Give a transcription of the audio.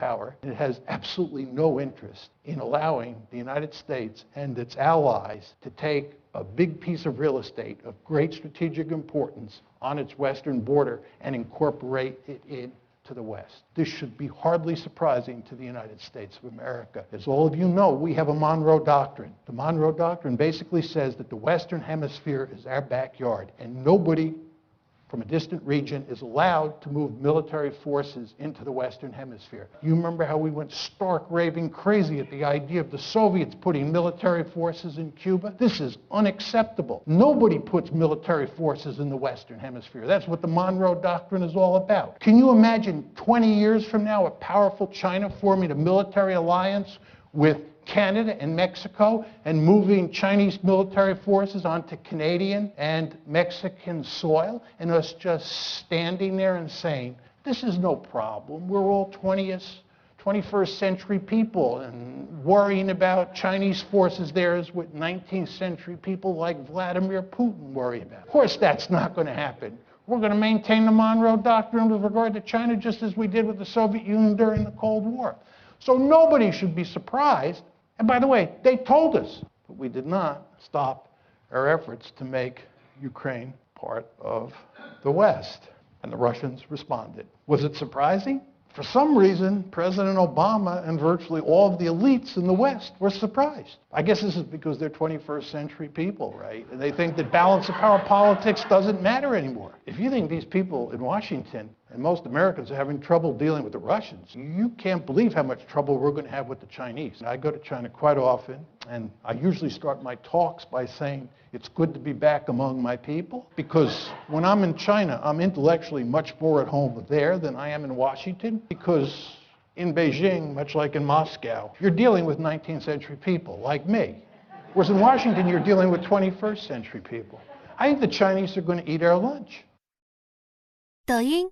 power. It has absolutely no interest in allowing the United States and its allies to take a big piece of real estate of great strategic importance on its western border and incorporate it into the West. This should be hardly surprising to the United States of America. As all of you know, we have a Monroe Doctrine. The Monroe Doctrine basically says that the Western Hemisphere is our backyard, and nobody from a distant region is allowed to move military forces into the Western Hemisphere. You remember how we went stark raving crazy at the idea of the Soviets putting military forces in Cuba? This is unacceptable. Nobody puts military forces in the Western Hemisphere. That's what the Monroe Doctrine is all about. Can you imagine 20 years from now a powerful China forming a military alliance with Canada and Mexico and moving Chinese military forces onto Canadian and Mexican soil, and us just standing there and saying, this is no problem. We're all 21st century people, and worrying about Chinese forces there is what 19th century people like Vladimir Putin worry about. Of course, that's not going to happen. We're going to maintain the Monroe Doctrine with regard to China just as we did with the Soviet Union during the Cold War. So nobody should be surprised. And by the way, they told us, but we did not stop our efforts to make Ukraine part of the West. And the Russians responded. Was it surprising? For some reason, President Obama and virtually all of the elites in the West were surprised. I guess this is because they're 21st century people, right? And they think that balance of power politics doesn't matter anymore. If you think these people in Washington and most Americans are having trouble dealing with the Russians, you can't believe how much trouble we're going to have with the Chinese. I go to China quite often, and I usually start my talks by saying, it's good to be back among my people, because when I'm in China, I'm intellectually much more at home there than I am in Washington, because in Beijing, much like in Moscow, you're dealing with 19th century people like me. Whereas in Washington, you're dealing with 21st century people. I think the Chinese are going to eat our lunch. 抖音